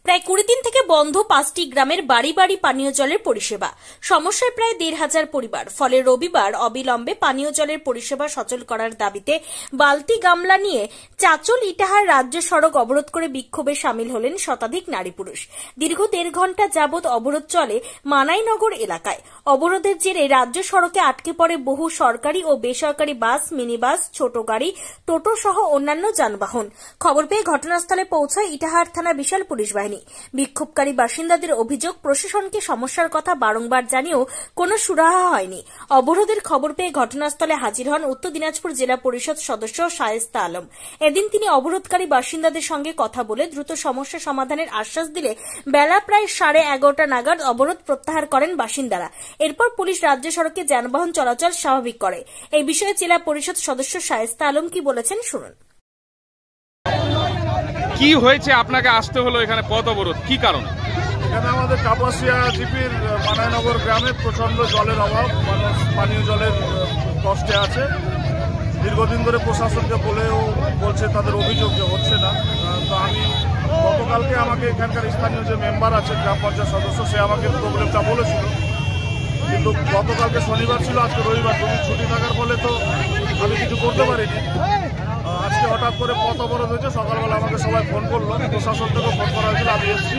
প্রায় 20 দিন থেকে বন্ধ 5টি গ্রামের বাড়ি বাড়ি পানীয় জলের পরিষেবা। সমস্যায় প্রায় 1500 পরিবার। ফলে রবিবার অবিলম্বে পানীয় জলের পরিষেবা সচল করার দাবিতে বালতি গামলা নিয়ে চাচল ইটাহার রাজ্য সড়ক অবরোধ করে বিক্ষোভে সামিল হলেন শতাধিক নারী পুরুষ। দীর্ঘ 1.5 ঘন্টা যাবৎ অবরোধ চলে মানাইনগর এলাকায়। অবরোধের জেরে রাজ্য সড়কে আটকে পড়ে বহু সরকারি ও বেসরকারি বাস, মিনি বাস, ছোট গাড়ি, টোটো সহ অন্যান্য যানবাহন। খবর পেয়ে ঘটনাস্থলে পৌঁছায় ইটাহার থানা বিশাল পুলিশ বাহিনী। বিক্ষোভকারী বাসিন্দাদের অভিযোগ, প্রশাসনকে সমস্যার কথা বারংবার জানিয়েও কোনো সুরাহা হয়নি। অবরোধের খবর পেয়ে ঘটনাস্থলে হাজির হন উত্তর দিনাজপুর জেলা পরিষদ সদস্য শায়েস্তা আলম। এদিন তিনি অবরোধকারী বাসিন্দাদের সঙ্গে কথা বলে দ্রুত সমস্যা সমাধানের আশ্বাস দিলে বেলা প্রায় 11:30 নাগাদ অবরোধ প্রত্যাহার করেন বাসিন্দারা। এরপর পুলিশ রাজ্য সড়কে যানবাহন চলাচল স্বাভাবিক করে। এই বিষয়ে জেলা পরিষদ সদস্য শায়েস্তা আলম কি বলেছেন শুনুন। কি হয়েছে, আপনাকে আসতে হলো এখানে পথ অবরোধ, কি কারণ? এখানে আমাদের কাপাসিয়া জিপির মানাইনগর গ্রামে প্রচন্ড জলের অভাব, মানুষ পানীয় জলের কষ্টে আছে। দীর্ঘদিন ধরে প্রশাসনকে বলছে, তাদের অভিযোগ যে হচ্ছে না। তো আমি গতকালকে আমাকে এখানকার স্থানীয় যে মেম্বার আছে, গ্রাম পঞ্চায়েত সদস্য, সে আমাকে প্রবলেমটা বলেছিল। কিন্তু গতকালকে শনিবার ছিল, আজকে রবিবার, দুদিন ছুটি থাকার ফলে তো আমি কিছু করতে পারিনি। আজকে হঠাৎ করে পথ অবরোধ হয়েছে। সকালবেলা আমাকে সবাই ফোন করলো, প্রশাসন থেকে ফোন করা হয়েছিল, আমি এসেছি।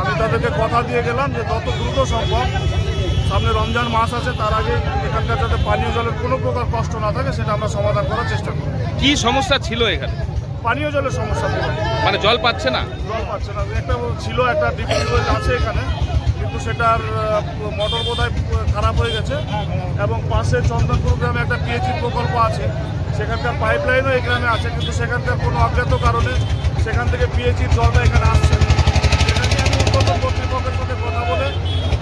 আমি তাদেরকে কথা দিয়ে গেলাম যে যত দ্রুত সম্ভব, সামনে রমজান মাস আছে, তার আগে এখানকার যাতে পানীয় জলের কোনো প্রকার কষ্ট না থাকে সেটা আমরা সমাধান করার চেষ্টা করি। কি সমস্যা ছিল এখানে? পানীয় জলের সমস্যা ছিল, মানে জল পাচ্ছে না। একটা ছিল, একটা ডিপি আছে এখানে, কিন্তু সেটার মোটর বোধহয় খারাপ হয়ে গেছে। এবং পাশে চন্দনপুর গ্রামে একটা পিএইচি প্রকল্প আছে, সেখানকার পাইপলাইনও এই গ্রামে আছে, কিন্তু সেখানকার কোনো অজ্ঞাত কারণে সেখান থেকে পিএইচির জলটা এখানে আসছে না। সেখানে আমি উন্নত কর্তৃপক্ষের সাথে কথা বলে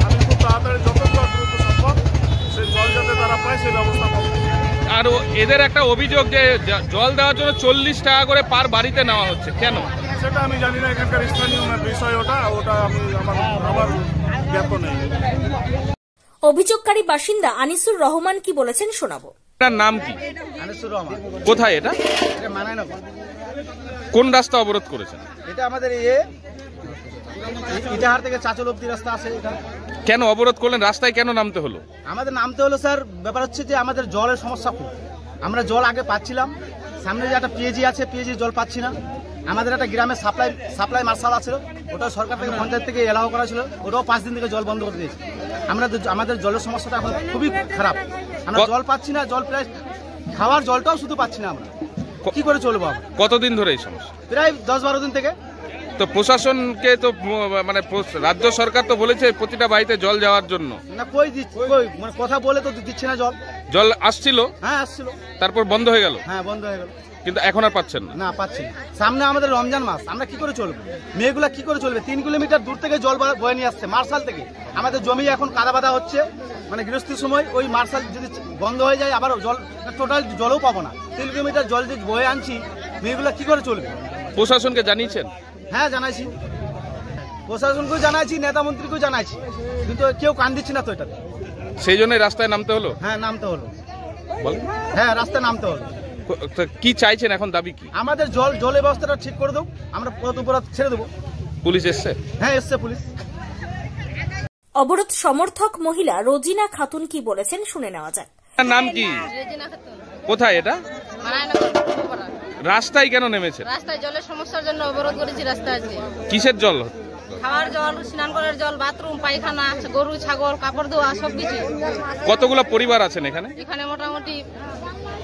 আমি খুব তাড়াতাড়ি যত দ্রুত সম্ভব সেই জল যাতে তারা পায় সেই ব্যবস্থা করব। আর এদের একটা অভিযোগ যে জল দেওয়ার জন্য 40 টাকা করে পার বাড়িতে নেওয়া হচ্ছে, কেন সেটা আমি জানি না। এখানকার স্থানীয় বিষয় ওটা আমি আমার জ্ঞাত নেই। অভিযোগকারী বাসিন্দা আনিসুর রহমান কি বলেছেন শোনাবো। তার নাম কি? আনিসুর রহমান। কোথায় এটা? মানাইনগর। কোন রাস্তা অবরোধ করেছেন? এটা আমাদের ইটাহার থেকে চাচল অব্দি রাস্তা আছে। এটা কেন অবরোধ করলেন? রাস্তায় কেন নামতে হলো? আমাদের নামতে হলো স্যার, ব্যাপার হচ্ছে যে আমাদের জলের সমস্যা খুব। আমরা জল আগে পাচ্ছিলাম, সামনে যে একটা পিএজি আছে, পিএজি জল পাচ্ছি না। আমাদের একটা গ্রামে সাপ্লাই মার্শাল আছে, ওটা সরকার থেকে পঞ্চায়েত থেকে এলাও করা ছিল, ওটাও 5 দিন থেকে জল বন্ধ করে দিয়েছে। আমাদের জলের সমস্যাটা এখন খুবই খারাপ। আমরা জল পাচ্ছি না, জল প্রায় খাওয়ার জলটাও শুধু পাচ্ছি না। আমরা কি করে চলবো? কতদিন ধরে এই সমস্যা? প্রায় 10-12 দিন থেকে। তো প্রশাসনকে তো মানে রাজ্য সরকার তো বলেছে প্রতিটা বাড়িতে জল যাওয়ার জন্য। না, কই মানে কথা বলে তো দিচ্ছে না। জল আসছিল, হ্যাঁ আসছিল, তারপর বন্ধ হয়ে গেল। হ্যাঁ বন্ধ হয়ে গেল, কিন্তু এখন আর পাচ্ছেন না। না পাচ্ছি না। সামনে আমাদের রমজান মাস, আমরা কি করে চলবো? মেয়েগুলা কি করে চলবে? 3 কিলোমিটার দূর থেকে জল বয়ে নিয়ে আসছে মার্শাল থেকে। আমাদের জমি এখন কাদা বাদা হচ্ছে, মানে গৃহস্থীর সময় ওই মার্শাল যদি বন্ধ হয়ে যায়, আবার জল টোটাল জলও পাবো না। 3 কিলোমিটার জল যে বয়ে আনছি, মেয়েগুলা কি করে চলবে? প্রশাসনকে জানিয়েছেন? হ্যাঁ জানাইছি, প্রশাসনকেও জানাইছি, নেতা মন্ত্রীকেও জানাইছি, কিন্তু কেউ কান দিচ্ছে না তো এটাতে। সেই জন্যই রাস্তায় নামতে হলো? হ্যাঁ নামতে হলো। বল। হ্যাঁ রাস্তায় নামতে হলো। কি চাইছেন এখন, দাবি কি? আমাদের জলের ব্যবস্থাটা ঠিক করে দেবো, আমরা অপরাধ ছেড়ে দেবো। পুলিশ এসছে? হ্যাঁ এসছে পুলিশ। অবরোধ সমর্থক মহিলা রোজিনা খাতুন কি বলেছেন শুনে নেওয়া যাক। নাম কি? কোথায় এটা? রাস্তায় কেন নেমেছে? রাস্তায় জলের সমস্যার জন্য অবরোধ করেছি। রাস্তায় আজকে কিসের জল? খাওয়ার জল, স্নান করার জল, বাথরুম, পায়খানা, গরু ছাগল, কাপড় ধোয়া, সবকিছু। কতগুলো পরিবার আছেন এখানে? এখানে মোটামুটি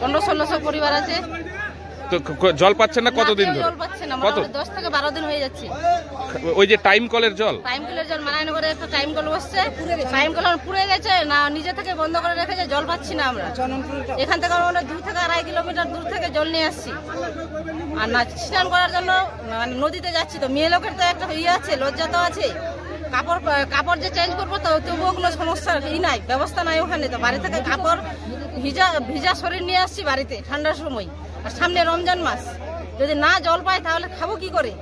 1500-1600 পরিবার আছে। তো জল পাচ্ছেন না কতদিন ধরে? জল পাচ্ছে না, মোটামুটি 10 থেকে 12 দিন হয়ে যাচ্ছে। ওই যে টাইম কলের জল? টাইম কলের জল মানাইনগরে একটা টাইম কল বসছে, টাইম কল পুড়ে গেছে না, নিজে থেকে বন্ধ করে রেখেছে, জল পাচ্ছি না আমরা। এখান থেকে আমরা 2 থেকে 2.5 কিলোমিটার দূর থেকে জল নিয়ে আসছি। আর না স্নান করার জন্য মানে নদীতে যাচ্ছি, তো মেয়ে লোকের তো একটা আছে, লজ্জা তো আছে। কাপড় যে চেঞ্জ করবো তো তবুও কোনো সমস্যা নাই, ব্যবস্থা নাই ওখানে। তো বাড়ি থেকে কাপড় ভিজা শরীর নিয়ে আসছি বাড়িতে ঠান্ডার সময়। আর সামনে রমজান মাস, যদি না জল পাই তাহলে খাবো কি করে?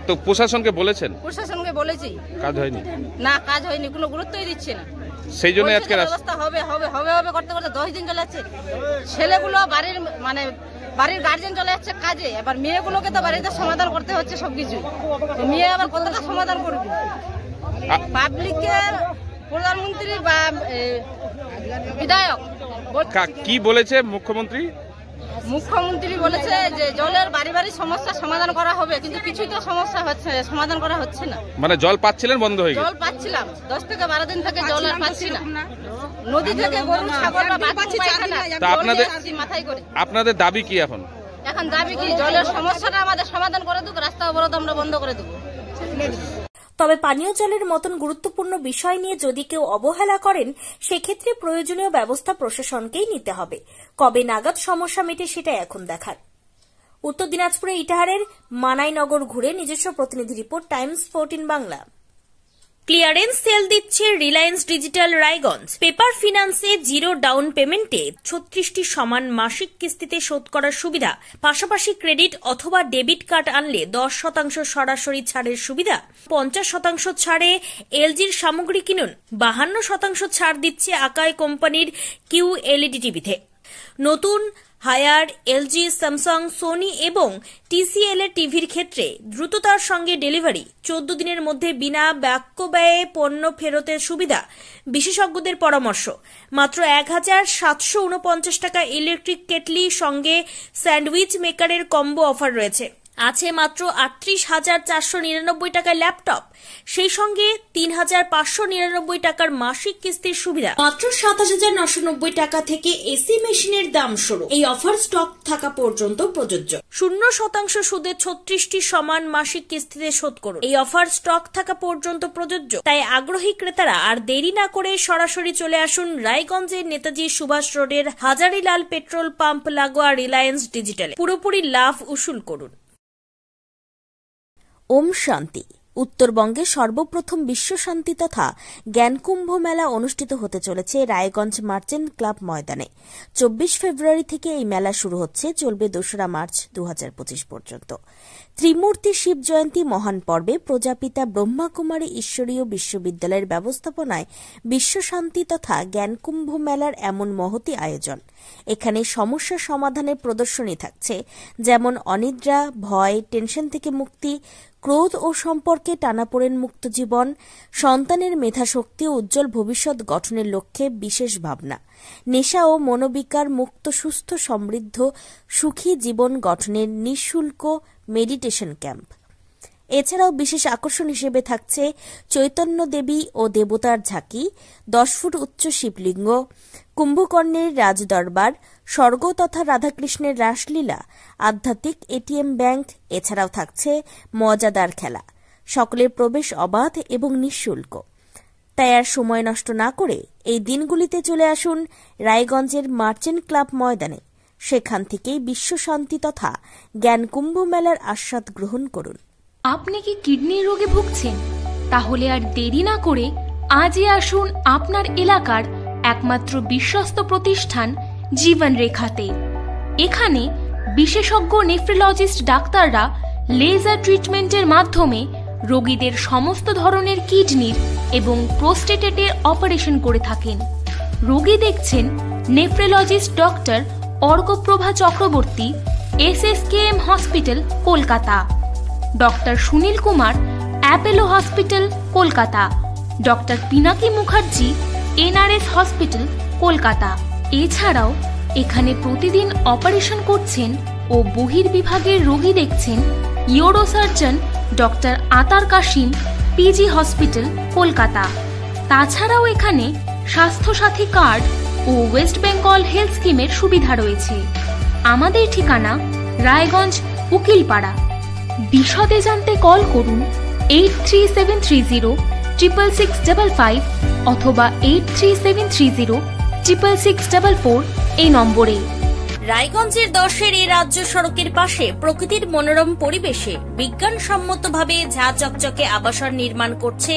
তো প্রশাসনকে বলেছেন? প্রশাসনকে বলেছি, কাজ হয়নি। না কাজ হয়নি, কোনো গুরুত্বই দিচ্ছে না। সেই জন্য আজকে ব্যবস্থা হবে করতে করতে 10 দিন চলে যাচ্ছে। ছেলেগুলো বাড়ির মানে বাড়ির গার্জেন চলে যাচ্ছে কাজে, এবার মেয়েগুলোকে তো বাড়িতে সমাধান করতে হচ্ছে সবকিছু। তো মেয়ে আবার কতটা সমাধান করবে? পাবলিকের প্রধানমন্ত্রী বা বিধায়ক কি বলেছে মুখ্যমন্ত্রী? মুখ্যমন্ত্রী বলেছে যে জলের বাড়ি বাড়ি সমস্যা সমাধান করা হবে, কিন্তু কিছুই তো সমস্যা হচ্ছে, সমাধান করা হচ্ছে না। মানে জল পাচ্ছিলেন, বন্ধ হয়ে গেছে? জল পাচ্ছিলাম 10 থেকে 12 দিন থেকে জল পাচ্ছি না। নদী থেকে গরু ছাগল বা বাচ্চা পায়খানা মাথায় করে। আপনাদের দাবি কি এখন? এখন দাবি কি, জলের সমস্যাটা আমাদের সমাধান করে দেব, রাস্তা অবরোধ আমরা বন্ধ করে দেব। তবে পানীয় জলের মতন গুরুত্বপূর্ণ বিষয় নিয়ে যদি কেউ অবহেলা করেন, সেক্ষেত্রে প্রয়োজনীয় ব্যবস্থা প্রশাসনকেই নিতে হবে। কবে নাগাদ সমস্যা মেটে সেটা এখন দেখার। উত্তর দিনাজপুরে ইটাহারের মানাইনগর ঘুরে নিজস্ব প্রতিনিধি report, Times 14 Bangla. Clearance sale দিচ্ছে রিলায়েন্স ডিজিটাল রায়গঞ্জ। পেপার ফিন্যান্সে জিরো ডাউন পেমেন্টে 36টি সমান মাসিক কিস্তিতে শোধ করার সুবিধা, পাশাপাশি ক্রেডিট অথবা ডেবিট কার্ড আনলে 10% সরাসরি ছাড়ের সুবিধা, 50% ছাড়ে এলজির সামগ্রী কিনুন, 52% ছাড় দিচ্ছে আকাই কোম্পানির QLED টিভিতে। নতুন হায়ার এলজি, স্যামসাং, সোনি এবং TCL এর টিভির ক্ষেত্রে দ্রুততার সঙ্গে ডেলিভারি, 14 দিনের মধ্যে বিনা বাক্য ব্যয়ে পণ্য ফেরতের সুবিধা, বিশেষজ্ঞদের পরামর্শ। মাত্র 1749 টাকা ইলেকট্রিক কেটলি সঙ্গে স্যান্ডউইচ মেকারের কম্বো অফার রয়েছে। আছে মাত্র 38,499 টাকার ল্যাপটপ, সেই সঙ্গে 3,599 টাকার মাসিক কিস্তির সুবিধা। মাত্র 27,990 টাকা থেকে এসি মেশিনের দাম শুরু। এই অফার স্টক থাকা পর্যন্ত প্রযোজ্য। 0% সুদে 36টি সমান মাসিক কিস্তিতে শোধ করুন। এই অফার স্টক থাকা পর্যন্ত প্রযোজ্য। তাই আগ্রহী ক্রেতারা আর দেরি না করে সরাসরি চলে আসুন রায়গঞ্জের নেতাজি সুভাষ রোডের হাজারিলাল পেট্রোল পাম্প লাগোয়া রিলায়েন্স ডিজিটালে। পুরোপুরি লাভ উসুল করুন। ওম শান্তি। উত্তরবঙ্গে সর্বপ্রথম বিশ্ব শান্তি তথা জ্ঞানকুম্ভ মেলা অনুষ্ঠিত হতে চলেছে রায়গঞ্জ মার্চেন্ট ক্লাব ময়দানে। 24 ফেব্রুয়ারি থেকে এই মেলা শুরু হচ্ছে, চলবে 2রা মার্চ 2025 পর্যন্ত। ত্রিমূর্তি শিব জয়ন্তী মহান পর্বে প্রজাপিতা ব্রহ্মাকুমারী ঈশ্বরীয় বিশ্ববিদ্যালয়ের ব্যবস্থাপনায় বিশ্ব শান্তি তথা জ্ঞানকুম্ভ মেলার এমন মহতী আয়োজন। এখানে সমস্যা সমাধানের প্রদর্শনী থাকছে, যেমন অনিদ্রা, ভয়, টেনশন থেকে মুক্তি, ক্রোধ ও সম্পর্কে টানাপোড়েন মুক্ত জীবন, সন্তানের মেধাশক্তি ও উজ্জ্বল ভবিষ্যৎ গঠনের লক্ষ্যে বিশেষ ভাবনা, নেশা ও মনোবিকার মুক্ত সুস্থ সমৃদ্ধ সুখী জীবন গঠনের নিঃশুল্ক মেডিটেশন ক্যাম্প। এছাড়াও বিশেষ আকর্ষণ হিসেবে থাকছে চৈতন্য দেবী ও দেবতার ঝাঁকি, 10 ফুট উচ্চ শিবলিঙ্গ, কুম্ভকর্ণের রাজদরবার, স্বর্গ তথা রাধাকৃষ্ণের রাসলীলা, আধ্যাত্মিক এটিএম ব্যাংক। এছাড়াও থাকছে মজাদার খেলা। সকলের প্রবেশ অবাধ এবং নিঃশুল্ক। তাই আর সময় নষ্ট না করে এই দিনগুলিতে চলে আসুন রায়গঞ্জের মার্চেন্ট ক্লাব ময়দানে। সেখান থেকেই বিশ্ব শান্তি তথা জ্ঞানকুম্ভ মেলার আস্বাদ গ্রহণ করুন। আপনি কি কিডনির রোগে ভুগছেন? তাহলে আর দেরি না করে আজই আসুন আপনার এলাকার একমাত্র বিশ্বস্ত প্রতিষ্ঠান জীবন রেখাতে। এখানে বিশেষজ্ঞ নেফ্রোলজিস্ট ডাক্তাররা লেজার ট্রিটমেন্টের মাধ্যমে রোগীদের সমস্ত ধরনের কিডনির এবং প্রোস্টেটের অপারেশন করে থাকেন। রোগী দেখছেন nephrologist doctor Arkaprabha Chakraborty, SSKM hospital, Kolkata. Doctor Sunil Kumar, Apollo hospital, Kolkata. Doctor Pinaki Mukherjee, NRS hospital, Kolkata. এছাড়াও এখানে প্রতিদিন অপারেশন করছেন ও বহির্বিভাগের রোগী দেখছেন ইউরোসার্জন ডক্টর আতার কাশিম, PG হসপিটাল, কলকাতা। তাছাড়াও এখানে স্বাস্থ্যসাথী কার্ড ও ওয়েস্ট বেঙ্গল হেলথ স্কিমের সুবিধা রয়েছে। আমাদের ঠিকানা রায়গঞ্জ উকিলপাড়া। বিশদে জানতে কল করুন 8373066655 অথবা 8373066644 এই নম্বরে। রায়গঞ্জের 10-এর এই রাজ্য সড়কের পাশে প্রকৃতির মনোরম পরিবেশে বিজ্ঞানসম্মতভাবে ঝা চকচকে আবাসন নির্মাণ করছে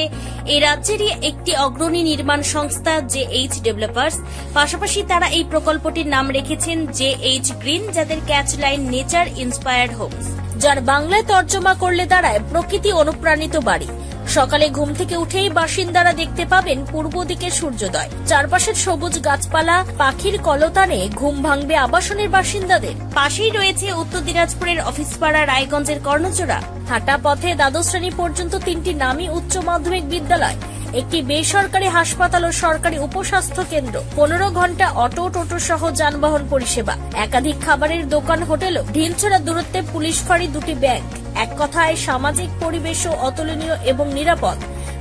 এই রাজ্যেরই একটি অগ্রণী নির্মাণ সংস্থা JH ডেভেলপার্স। পাশাপাশি তারা এই প্রকল্পটির নাম রেখেছেন JH গ্রিন, যাদের catch line nature inspired homes, যার বাংলায় তর্জমা করলে দাঁড়ায় প্রকৃতি অনুপ্রাণিত বাড়ি। সকালে ঘুম থেকে উঠেই বাসিন্দারা দেখতে পাবেন পূর্ব দিকে সূর্যোদয়। চারপাশের সবুজ গাছপালা, পাখির কলতানে ঘুম ভাঙবে আবাসনের বাসিন্দাদের। পাশেই রয়েছে উত্তর দিনাজপুরের অফিসপাড়া, রায়গঞ্জের কর্ণচূড়া। হাঁটা পথে দ্বাদশ শ্রেণী পর্যন্ত 3টি নামী উচ্চ মাধ্যমিক বিদ্যালয়, একটি বেসরকারি হাসপাতাল ও সরকারি উপস্বাস্থ্য কেন্দ্র, 15 ঘন্টা অটো, টোটো সহ যানবাহন পরিষেবা, একাধিক খাবারের দোকান, হোটেল, ঢিলছড়া দূরত্বে পুলিশ ফাঁড়ি, 2টি ব্যাংক। এক কথায় সামাজিক পরিবেশও অতুলনীয় এবং নিরাপদ।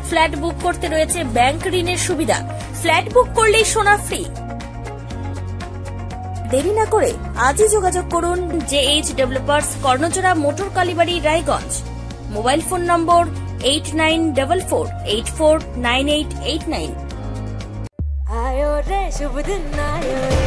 ফ্ল্যাট বুক করতে রয়েছে ব্যাংক ঋণের সুবিধা। ফ্ল্যাট বুক করলেই সোনা ফ্রি। দেরি না করে আজই যোগাযোগ করুন JH developers, Karnachura, motor Kalibari, Raiganj. Mobile phone number 8944849889। आयो रे शुभ दिन आयो रे,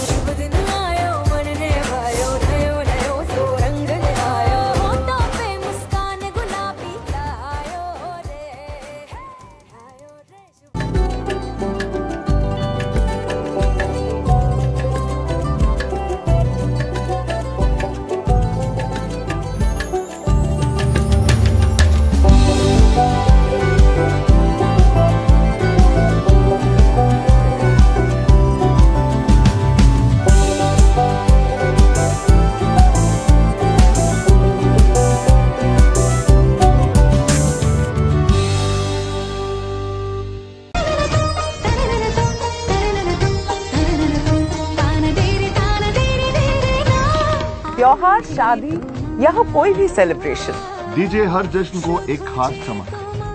शुभ दिन आयो मन ने भायो, नयो नयो सो रंग ले आयो, होठों पे मुस्कान गुलाबी आयो रे, आयो रे शुभ त्योहार, शादी या हो कोई भी सेलिब्रेशन, दीजिए हर जश्न को एक खास चमक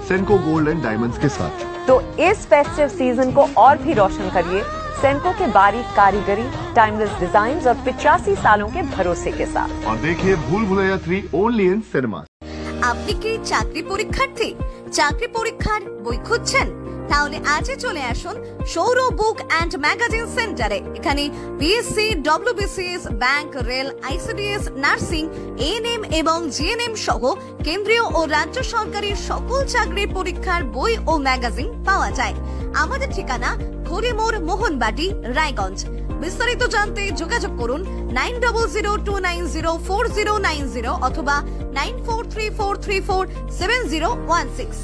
सेंको गोल्ड एंड डायमंड्स के साथ। तो इस फेस्टिव सीजन को और भी रोशन करिए सेंको के बारीक कारीगरी, टाइमलेस डिजाइन्स और 85 सालों के भरोसे के साथ। और देखिए भूल भुलैया 3 ओनली इन सिनेमा। আপনি কি চাকরি পরীক্ষার্থী? চাকরি পরীক্ষার বই খুঁজছেন? তাহলে আজই চলে আসুন সৌর বুক অ্যান্ড ম্যাগাজিন সেন্টারে। এখানে BSc, WBCS, bank, rail, ICDS, nursing, ANM এবং জিএনএম সহ কেন্দ্রীয় ও রাজ্য সরকারের সকল চাকরির পরীক্ষার বই ও ম্যাগাজিন পাওয়া যায়। আমাদের ঠিকানা খড়িমোড়, মোহনবাটি, রায়গঞ্জ। বিস্তারিত জানতে যোগাযোগ করুন 9002904090 অথবা 9434347016।